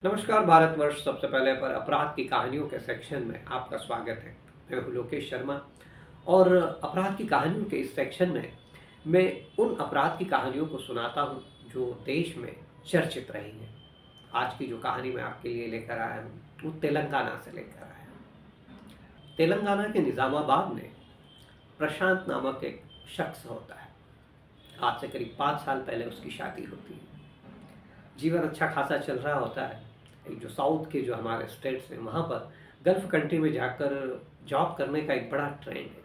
नमस्कार भारतवर्ष। सबसे पहले पर अपराध की कहानियों के सेक्शन में आपका स्वागत है। मैं हूं लोकेश शर्मा और अपराध की कहानियों के इस सेक्शन में मैं उन अपराध की कहानियों को सुनाता हूं जो देश में चर्चित रही हैं। आज की जो कहानी मैं आपके लिए लेकर आया हूं वो तेलंगाना से लेकर आया हूं। तेलंगाना के निज़ामाबाद में प्रशांत नामक एक शख्स होता है। आज से करीब 5 साल पहले उसकी शादी होती है। जीवन अच्छा खासा चल रहा होता है। एक जो साउथ के जो हमारे स्टेट्स हैं वहाँ पर गल्फ़ कंट्री में जाकर जॉब करने का एक बड़ा ट्रेंड है।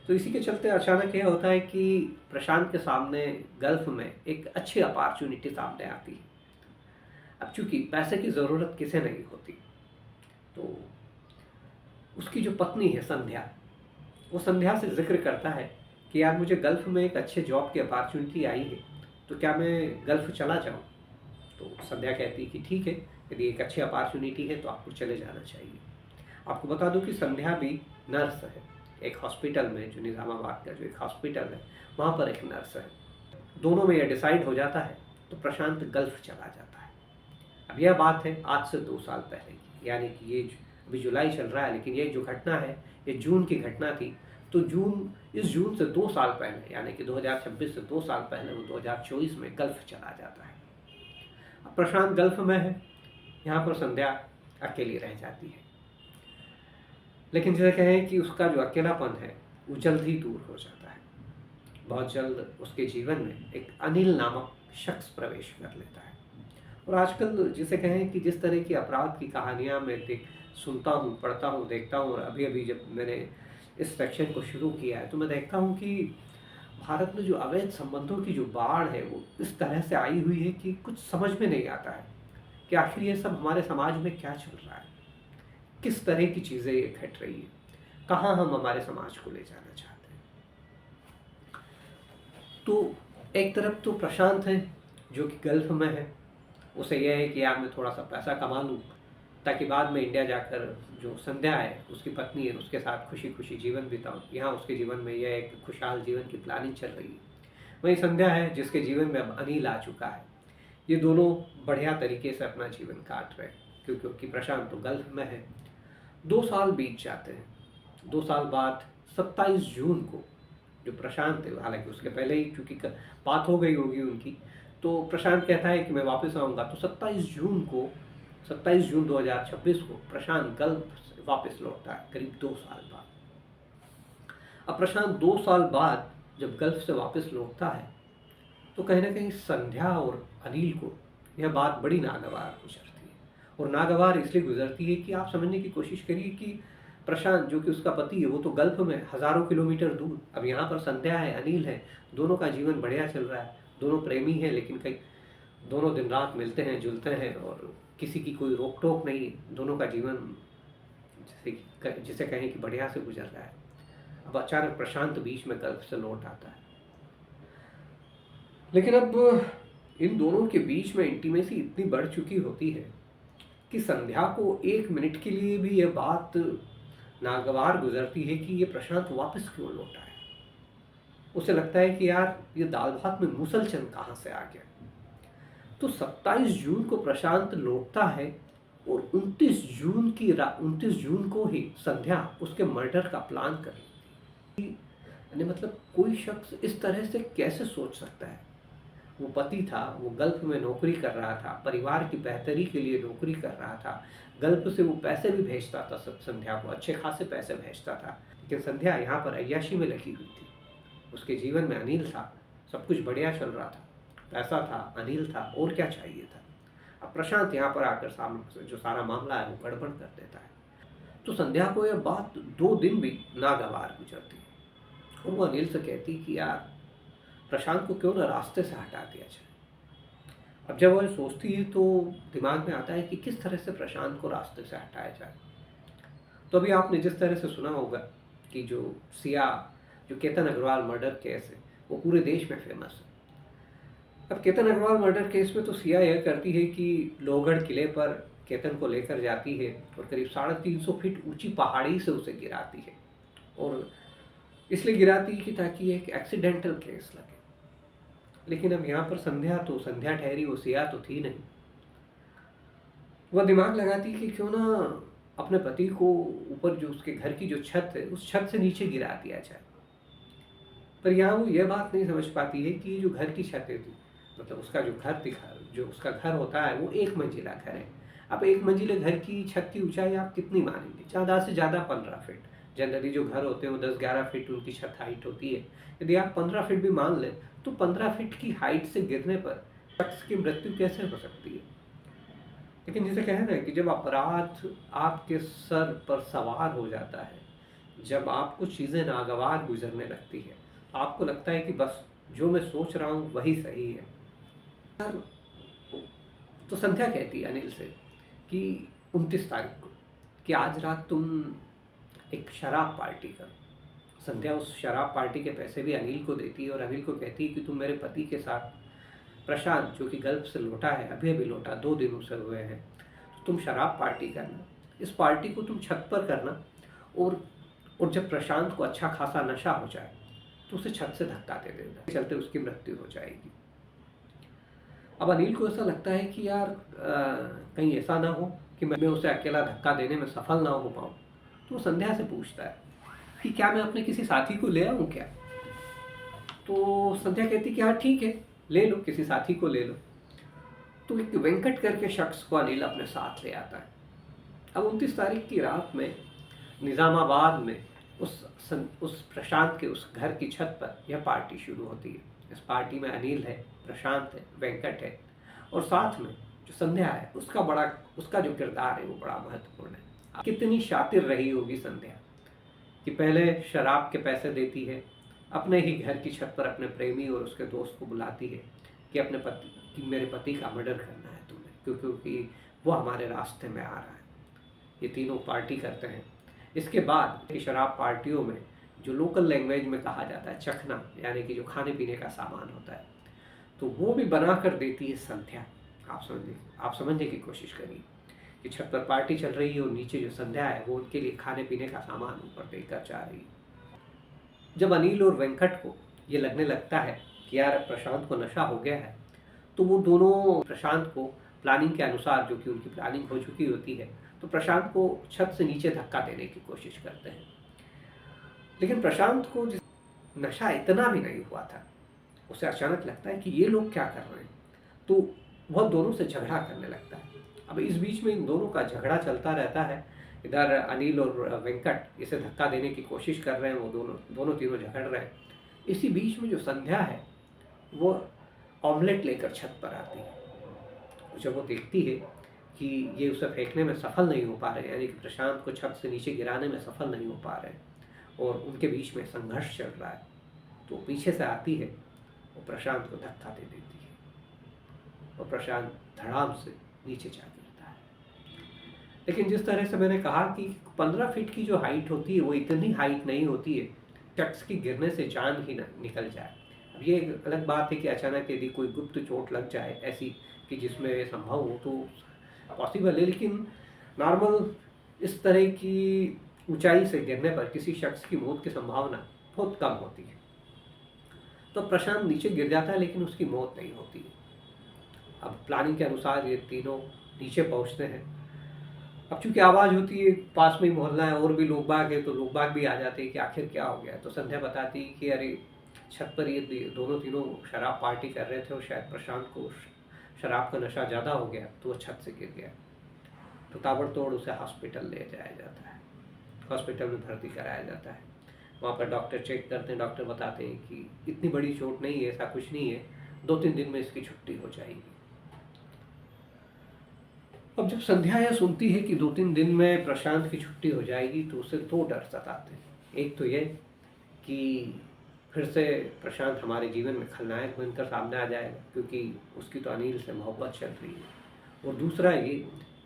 तो इसी के चलते अचानक ये होता है कि प्रशांत के सामने गल्फ़ में एक अच्छी अपॉर्च्युनिटी सामने आती है। अब चूँकि पैसे की ज़रूरत किसे नहीं होती, तो उसकी जो पत्नी है संध्या, वो संध्या से ज़िक्र करता है कि यार मुझे गल्फ़ में एक अच्छे जॉब की अपॉर्च्युनिटी आई है, तो क्या मैं गल्फ़ चला जाऊँ? तो संध्या कहती है कि ठीक है, यदि एक अच्छी अपॉर्चुनिटी है तो आपको चले जाना चाहिए। आपको बता दूं कि संध्या भी नर्स है। एक हॉस्पिटल में, जो निज़ामाबाद का जो एक हॉस्पिटल है, वहाँ पर एक नर्स है। दोनों में यह डिसाइड हो जाता है तो प्रशांत गल्फ़ चला जाता है। अब यह बात है आज से 2 साल पहले की, यानी कि अभी जुलाई चल रहा है, लेकिन ये जो घटना है ये जून की घटना थी। तो इस जून से 2 साल पहले, यानी कि 2026 से 2 साल पहले वो 2024 में गल्फ़ चला जाता है। अब प्रशांत गल्फ़ में है, यहाँ पर संध्या अकेली रह जाती है। लेकिन जैसे कहें कि उसका जो अकेलापन है वो जल्द ही दूर हो जाता है। बहुत जल्द उसके जीवन में एक अनिल नामक शख्स प्रवेश कर लेता है। और आजकल जिसे कहें कि जिस तरह की अपराध की कहानियाँ मैं सुनता हूँ, पढ़ता हूँ, देखता हूँ, और अभी अभी जब मैंने इस सेक्शन को शुरू किया है तो मैं देखता हूँ कि भारत में जो अवैध संबंधों की जो बाढ़ है वो इस तरह से आई हुई है कि कुछ समझ में नहीं आता है कि आखिर ये सब हमारे समाज में क्या चल रहा है, किस तरह की चीज़ें ये घट रही हैं, कहाँ हम हमारे समाज को ले जाना चाहते हैं। तो एक तरफ तो प्रशांत है जो कि गल्फ में है। उसे यह है कि यार मैं थोड़ा सा पैसा कमा लूँ ताकि बाद में इंडिया जाकर जो संध्या है, उसकी पत्नी है, उसके साथ खुशी खुशी जीवन बिताऊँ। यहाँ उसके जीवन में यह एक खुशहाल जीवन की प्लानिंग चल रही है। वहीं संध्या है जिसके जीवन में अब अनिल आ चुका है। ये दोनों बढ़िया तरीके से अपना जीवन काट रहे हैं क्योंकि प्रशांत तो गल्फ में है। 2 साल बीत जाते हैं। 2 साल बाद 27 जून को जो प्रशांत है, हालांकि उसके पहले ही चूंकि बात हो गई होगी उनकी, तो प्रशांत कहता है कि मैं वापस आऊँगा। तो 27 जून 2026 को प्रशांत गल्फ से वापस लौटता है, करीब 2 साल बाद। अब प्रशांत 2 साल बाद जब गल्फ से वापस लौटता है तो कहीं ना कहीं संध्या और अनिल को यह बात बड़ी नागवार गुजरती है। और नागवार इसलिए गुजरती है कि आप समझने की कोशिश करिए कि प्रशांत जो कि उसका पति है वो तो गल्फ में हज़ारों किलोमीटर दूर, अब यहाँ पर संध्या है, अनिल है, दोनों का जीवन बढ़िया चल रहा है, दोनों प्रेमी हैं, लेकिन कई दोनों दिन रात मिलते हैं, जुलते हैं और किसी की कोई रोक टोक नहीं है। दोनों का जीवन जिसे कहें कि बढ़िया से गुजर रहा है। अब अचानक प्रशांत बीच में गल्फ से लौट आता है। लेकिन अब इन दोनों के बीच में इंटीमेसी इतनी बढ़ चुकी होती है कि संध्या को 1 मिनट के लिए भी यह बात नागवार गुजरती है कि ये प्रशांत वापस क्यों लौटा है। उसे लगता है कि यार ये दाल भात में मुसलचंद कहाँ से आ गया। तो 27 जून को प्रशांत लौटता है और 29 जून को ही संध्या उसके मर्डर का प्लान कर लेती है। यानी मतलब कोई शख्स इस तरह से कैसे सोच सकता है। वो पति था, वो गल्फ में नौकरी कर रहा था, परिवार की बेहतरी के लिए नौकरी कर रहा था, गल्फ से वो पैसे भी भेजता था, सब संध्या को अच्छे खासे पैसे भेजता था। लेकिन संध्या यहाँ पर अय्याशी में लगी हुई थी। उसके जीवन में अनिल था, सब कुछ बढ़िया चल रहा था, पैसा था, अनिल था, और क्या चाहिए था। अब प्रशांत यहाँ पर आकर सामने जो सारा मामला है वो गड़बड़ कर देता है। तो संध्या को यह बात 2 दिन भी नागवार गुजरती है और वो अनिल से कहती कि यार प्रशांत को क्यों ना रास्ते से हटा दिया जाए। अब जब वो सोचती है तो दिमाग में आता है कि किस तरह से प्रशांत को रास्ते से हटाया जाए। तो अभी आपने जिस तरह से सुना होगा कि जो सिया, जो केतन अग्रवाल मर्डर केस है, वो पूरे देश में फेमस है। अब केतन अग्रवाल मर्डर केस में तो सिया यह करती है कि लोहगढ़ किले पर केतन को लेकर जाती है और करीब 350 फीट ऊंची पहाड़ी से उसे गिराती है। और इसलिए गिराती है कि ताकि ये एक एक्सीडेंटल केस लगे। लेकिन अब यहाँ पर संध्या ठहरी, वो सिया तो थी नहीं। वह दिमाग लगाती कि क्यों ना अपने पति को ऊपर जो उसके घर की जो छत है, उस छत से नीचे गिरा दिया जाए। पर यहाँ वो यह बात नहीं समझ पाती है कि जो घर की छत है, मतलब उसका जो घर दिखा जो उसका घर होता है वो एक मंजिला घर है। अब एक मंजिले घर की छत की ऊंचाई आप कितनी मानेंगे? ज़्यादा से ज़्यादा 15 फीट। जनरली जो घर होते हैं वो 10-11 फीट उनकी छत हाइट होती है। यदि आप 15 फीट भी मान लें तो 15 फीट की हाइट से गिरने पर शख्स की मृत्यु कैसे हो सकती है? लेकिन जिसे कहना है कि जब अपराध आपके सर पर सवार हो जाता है, जब आपको चीज़ें नागवार गुजरने लगती है, आपको लगता है कि बस जो मैं सोच रहा हूँ वही सही है। तो संध्या कहती है अनिल से कि 29 तारीख को कि आज रात तुम एक शराब पार्टी करो। संध्या उस शराब पार्टी के पैसे भी अनिल को देती है और अनिल को कहती है कि तुम मेरे पति के साथ, प्रशांत जो कि गल्फ से लौटा है, अभी अभी लौटा, 2 दिनों से हुए हैं, तो तुम शराब पार्टी करना। इस पार्टी को तुम छत पर करना और जब प्रशांत को अच्छा खासा नशा हो जाए तो उसे छत से धक्का दे देना, चलते उसकी मृत्यु हो जाएगी। अब अनिल को ऐसा लगता है कि यार कहीं ऐसा ना हो कि मैं उसे अकेला धक्का देने में सफल ना हो पाऊँ। तो संध्या से पूछता है कि क्या मैं अपने किसी साथी को ले आऊँ क्या? तो संध्या कहती कि हाँ ठीक है, ले लो, किसी साथी को ले लो। तो एक वेंकट करके शख्स को अनिल अपने साथ ले आता है। अब 29 तारीख की रात में निज़ामाबाद में उस प्रशांत के उस घर की छत पर यह पार्टी शुरू होती है। इस पार्टी में अनिल है, प्रशांत है, वेंकट है और साथ में जो संध्या है उसका जो किरदार है वो बड़ा महत्वपूर्ण है। कितनी शातिर रही होगी संध्या कि पहले शराब के पैसे देती है, अपने ही घर की छत पर अपने प्रेमी और उसके दोस्त को बुलाती है कि मेरे पति का मर्डर करना है तुम्हें, क्योंकि वो हमारे रास्ते में आ रहा है। ये तीनों पार्टी करते हैं। इसके बाद शराब पार्टियों में जो लोकल लैंग्वेज में कहा जाता है चखना, यानी कि जो खाने पीने का सामान होता है, तो वो भी बना कर देती है संध्या। आप समझने की कोशिश करिए कि छत पर पार्टी चल रही है और नीचे जो संध्या है वो उनके लिए खाने पीने का सामान ऊपर देकर जा रही है। जब अनिल और वेंकट को ये लगने लगता है कि यार प्रशांत को नशा हो गया है, तो वो दोनों प्रशांत को प्लानिंग के अनुसार, जो कि उनकी प्लानिंग हो चुकी होती है, तो प्रशांत को छत से नीचे धक्का देने की कोशिश करते हैं। लेकिन प्रशांत को नशा इतना भी नहीं हुआ था। उसे अचानक लगता है कि ये लोग क्या कर रहे हैं, तो वह दोनों से झगड़ा करने लगता है। अब इस बीच में इन दोनों का झगड़ा चलता रहता है। इधर अनिल और वेंकट इसे धक्का देने की कोशिश कर रहे हैं, वो दोनों तीनों झगड़ रहे हैं। इसी बीच में जो संध्या है वो ऑमलेट लेकर छत पर आती है। जब वो देखती है कि ये उसे फेंकने में सफल नहीं हो पा रहे, यानी कि प्रशांत को छत से नीचे गिराने में सफल नहीं हो पा रहे और उनके बीच में संघर्ष चल रहा है, तो पीछे से आती है और प्रशांत को धक्का दे देती है और प्रशांत धड़ाम से नीचे जा गिरता है। लेकिन जिस तरह से मैंने कहा कि 15 फीट की जो हाइट होती है वो इतनी हाइट नहीं होती है शख्स की गिरने से जान ही निकल जाए। अब ये एक अलग बात है कि अचानक यदि कोई गुप्त चोट लग जाए ऐसी कि जिसमें संभव हो तो पॉसिबल है, लेकिन नॉर्मल इस तरह की ऊंचाई से गिरने पर किसी शख्स की मौत की संभावना बहुत कम होती है। तो प्रशांत नीचे गिर जाता है लेकिन उसकी मौत नहीं होती है। अब प्लानिंग के अनुसार ये तीनों नीचे पहुंचते हैं। अब चूंकि आवाज़ होती है, पास में ही मोहल्ला है और भी लोग बाग है, तो लोग बाग भी आ जाते हैं कि आखिर क्या हो गया। तो संध्या बताती है कि अरे छत पर ये दोनों तीनों शराब पार्टी कर रहे थे और शायद प्रशांत को शराब का नशा ज़्यादा हो गया तो वो छत से गिर गया। तो ताबड़तोड़ उसे हॉस्पिटल ले जाया जाता है, हॉस्पिटल में भर्ती कराया जाता है। वहाँ पर डॉक्टर चेक करते हैं, डॉक्टर बताते हैं कि इतनी बड़ी चोट नहीं है, ऐसा कुछ नहीं है, 2-3 दिन में इसकी छुट्टी हो जाएगी। अब जब संध्या यह सुनती है कि 2-3 दिन में प्रशांत की छुट्टी हो जाएगी तो उसे 2 डर सताते हैं। एक तो ये कि फिर से प्रशांत हमारे जीवन में खलनायक बनकर सामने आ जाएगा, क्योंकि उसकी तो अनिल से मोहब्बत चल रही है। और दूसरा ये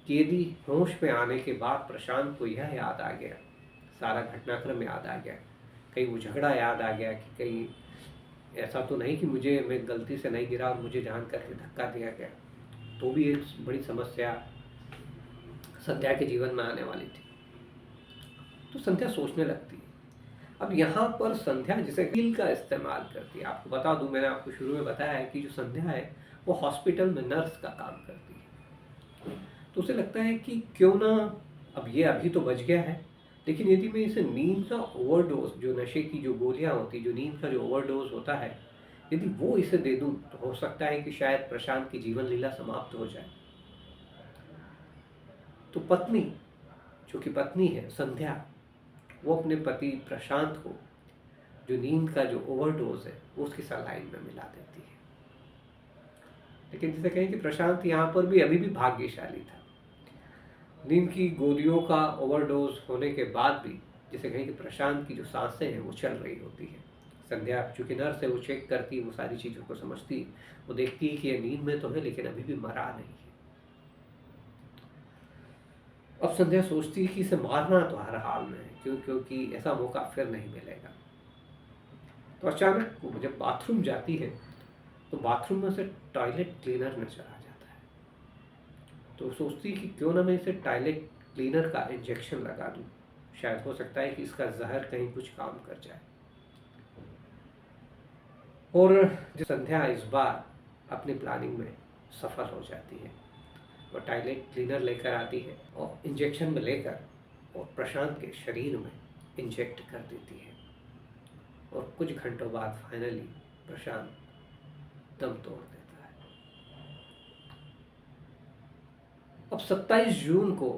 कि यदि होश में आने के बाद प्रशांत को यह याद आ गया, सारा घटनाक्रम याद आ गया, कहीं वो झगड़ा याद आ गया कि कहीं ऐसा तो नहीं कि मैं गलती से नहीं गिरा और मुझे जान करके धक्का दिया गया, तो भी एक बड़ी समस्या संध्या के जीवन में आने वाली थी। तो संध्या सोचने लगती है। अब यहाँ पर संध्या जिसे वकील का इस्तेमाल करती है। आपको बता दूं, मैंने आपको शुरू में बताया है कि जो संध्या है वो हॉस्पिटल में नर्स का काम करती है। तो उसे लगता है कि क्यों ना अब ये अभी तो बच गया है, लेकिन यदि मैं इसे नींद का ओवरडोज, जो नशे की जो गोलियां होती, जो नींद का जो ओवरडोज होता है, यदि वो इसे दे दूं तो हो सकता है कि शायद प्रशांत की जीवन लीला समाप्त हो जाए। तो पत्नी, जो कि पत्नी है संध्या, वो अपने पति प्रशांत को जो नींद का जो ओवरडोज है वो उसकी सलाइन में मिला देती है। लेकिन जिसे कहें कि प्रशांत यहाँ पर भी अभी भी भाग्यशाली था। नींद की गोलियों का ओवरडोज होने के बाद भी जिसे कहें कि प्रशांत की जो सांसें हैं वो चल रही होती है। संध्या चूंकि नर्स है, वो चेक करती है, वो सारी चीज़ों को समझती है, वो देखती है कि ये नींद में तो है लेकिन अभी भी मरा नहीं है। अब संध्या सोचती है कि इसे मारना तो हर हाल में है, क्योंकि ऐसा मौका फिर नहीं मिलेगा। तो अचानक वो जब बाथरूम जाती है तो बाथरूम में से टॉयलेट क्लीनर नजर आ जाता है। तो सोचती है कि क्यों ना मैं इसे टॉयलेट क्लीनर का इंजेक्शन लगा दूं, शायद हो सकता है कि इसका जहर कहीं कुछ काम कर जाए। और जो संध्या इस बार अपनी प्लानिंग में सफल हो जाती है, वो टॉयलेट क्लीनर लेकर आती है और इंजेक्शन में लेकर और प्रशांत के शरीर में इंजेक्ट कर देती है। और कुछ घंटों बाद फाइनली प्रशांत दम तोड़ देता है। अब 27 जून को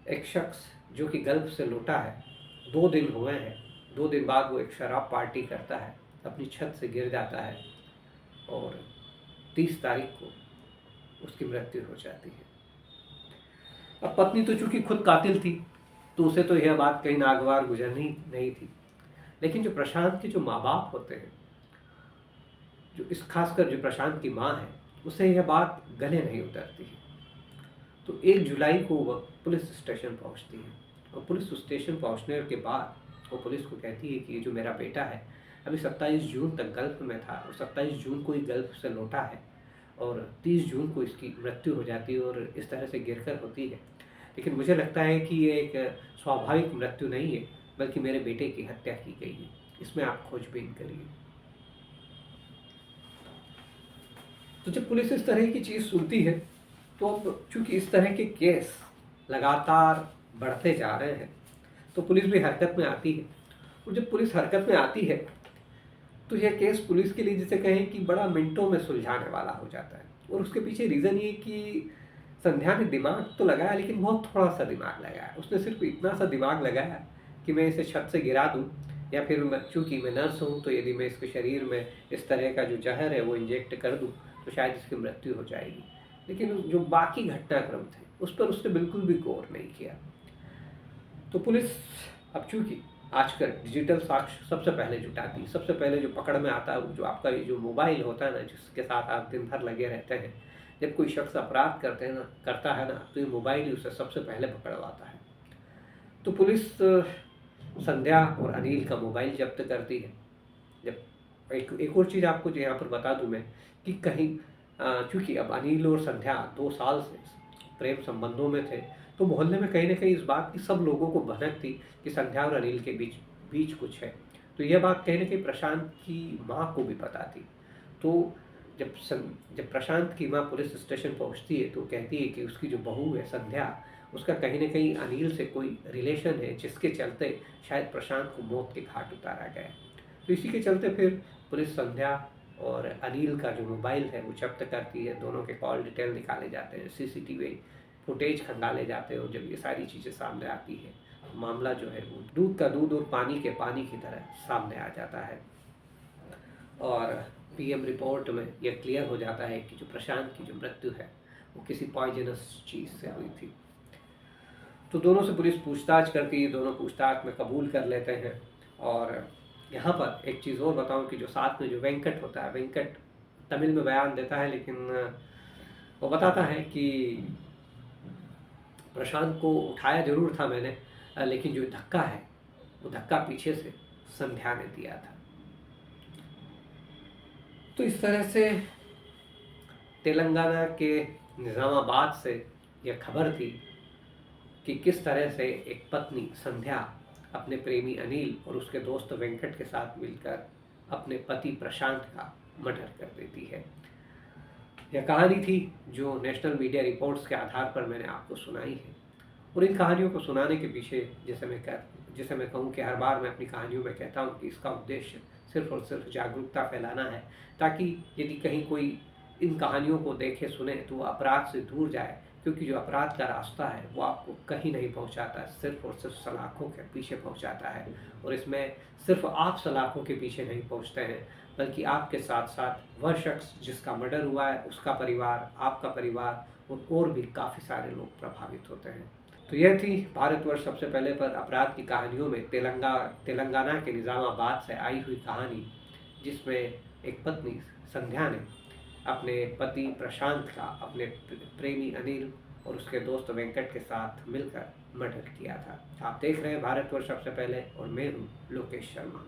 एक शख्स जो कि गल्फ से लौटा है, 2 दिन हुए हैं, 2 दिन बाद वो एक शराब पार्टी करता है, अपनी छत से गिर जाता है और 30 तारीख को उसकी मृत्यु हो जाती है। अब पत्नी तो चूंकि खुद कातिल थी तो उसे तो यह बात कहीं नागवार गुजरनी नहीं थी, लेकिन जो प्रशांत के जो माँ बाप होते हैं, जो इस खासकर जो प्रशांत की माँ है, उसे यह बात गले नहीं उतरती है। तो 1 जुलाई को वह पुलिस स्टेशन पहुंचती है और पुलिस स्टेशन पहुंचने के बाद वो पुलिस को कहती है कि ये जो मेरा बेटा है अभी 27 जून तक गल्फ में था और 27 जून को ही गल्फ से लौटा है और 30 जून को इसकी मृत्यु हो जाती है और इस तरह से गिरकर होती है। लेकिन मुझे लगता है कि ये एक स्वाभाविक मृत्यु नहीं है, बल्कि मेरे बेटे की हत्या की गई है, इसमें आप खोजबीन करिए। तो जब पुलिस इस तरह की चीज़ सुनती है तो अब चूंकि इस तरह के केस लगातार बढ़ते जा रहे हैं तो पुलिस भी हरकत में आती है। और जब पुलिस हरकत में आती है तो यह केस पुलिस के लिए जिसे कहें कि बड़ा मिनटों में सुलझाने वाला हो जाता है। और उसके पीछे रीज़न ये कि संध्या ने दिमाग तो लगाया लेकिन बहुत थोड़ा सा दिमाग लगाया। उसने सिर्फ इतना सा दिमाग लगाया कि मैं इसे छत से गिरा दूं, या फिर चूंकि मैं नर्स हूँ तो यदि मैं इसके शरीर में इस तरह का जो जहर है वो इंजेक्ट कर दूं तो शायद इसकी मृत्यु हो जाएगी। लेकिन जो बाकी घटनाक्रम थे उस पर उसने बिल्कुल भी गौर नहीं किया। तो पुलिस अब चूंकि आजकल डिजिटल साक्ष्य सबसे पहले जुटाती है, सबसे पहले जो पकड़ में आता है वो जो आपका ये जो मोबाइल होता है ना, जिसके साथ आप दिन भर लगे रहते हैं, जब कोई शख्स अपराध करता है ना तो ये मोबाइल ही उसे सबसे पहले पकड़वाता है। तो पुलिस संध्या और अनिल का मोबाइल जब्त करती है। जब एक और चीज़ आपको जो यहाँ पर बता दूं मैं कि कहीं चूंकि अब अनिल और संध्या 2 साल से प्रेम संबंधों में थे, तो मोहल्ले में कहीं ना कहीं इस बात की सब लोगों को भनक थी कि संध्या और अनिल के बीच बीच कुछ है। तो यह बात कहीं ना कहीं प्रशांत की माँ को भी पता थी। तो जब प्रशांत की माँ पुलिस स्टेशन पहुंचती है तो कहती है कि उसकी जो बहू है संध्या, उसका कहीं ना कहीं अनिल से कोई रिलेशन है, जिसके चलते शायद प्रशांत को मौत के घाट उतारा गया। तो इसी के चलते फिर पुलिस संध्या और अनिल का जो मोबाइल है वो जब्त करती है। दोनों के कॉल डिटेल निकाले जाते हैं, सीसीटीवी फुटेज खंगाले जाते हैं। और जब ये सारी चीज़ें सामने आती है, मामला जो है वो दूध का दूध और पानी के पानी की तरह सामने आ जाता है। और पीएम रिपोर्ट में यह क्लियर हो जाता है कि जो प्रशांत की जो मृत्यु है वो किसी पॉइजनस चीज़ से हुई थी। तो दोनों से पुलिस पूछताछ करती है, दोनों पूछताछ में कबूल कर लेते हैं। और यहाँ पर एक चीज़ और बताऊँ कि जो साथ में जो वेंकट होता है, वेंकट तमिल में बयान देता है, लेकिन वो बताता है कि प्रशांत को उठाया जरूर था मैंने, लेकिन जो धक्का है वो धक्का पीछे से संध्या ने दिया था। तो इस तरह से तेलंगाना के निज़ामाबाद से यह खबर थी कि किस तरह से एक पत्नी संध्या अपने प्रेमी अनिल और उसके दोस्त वेंकट के साथ मिलकर अपने पति प्रशांत का मर्डर कर देती है। यह कहानी थी जो नेशनल मीडिया रिपोर्ट्स के आधार पर मैंने आपको सुनाई है। और इन कहानियों को सुनाने के पीछे जैसे मैं कहूँ कि हर बार मैं अपनी कहानियों में कहता हूँ कि इसका उद्देश्य सिर्फ और सिर्फ जागरूकता फैलाना है, ताकि यदि कहीं कोई इन कहानियों को देखे सुने तो वो अपराध से दूर जाए, क्योंकि जो अपराध का रास्ता है वो आपको कहीं नहीं पहुंचाता है, सिर्फ और सिर्फ सलाखों के पीछे पहुंचाता है। और इसमें सिर्फ आप सलाखों के पीछे नहीं पहुंचते हैं, बल्कि आपके साथ साथ वह शख्स जिसका मर्डर हुआ है, उसका परिवार, आपका परिवार और भी काफ़ी सारे लोग प्रभावित होते हैं। तो यह थी भारतवर्ष सबसे पहले पर अपराध की कहानियों में तेलंगाना के निज़ामाबाद से आई हुई कहानी, जिसमें एक पत्नी संध्या ने अपने पति प्रशांत का अपने प्रेमी अनिल और उसके दोस्त वेंकट के साथ मिलकर मर्डर किया था। आप देख रहे हैं भारतवर्ष सबसे पहले और मैं हूँ लोकेश शर्मा।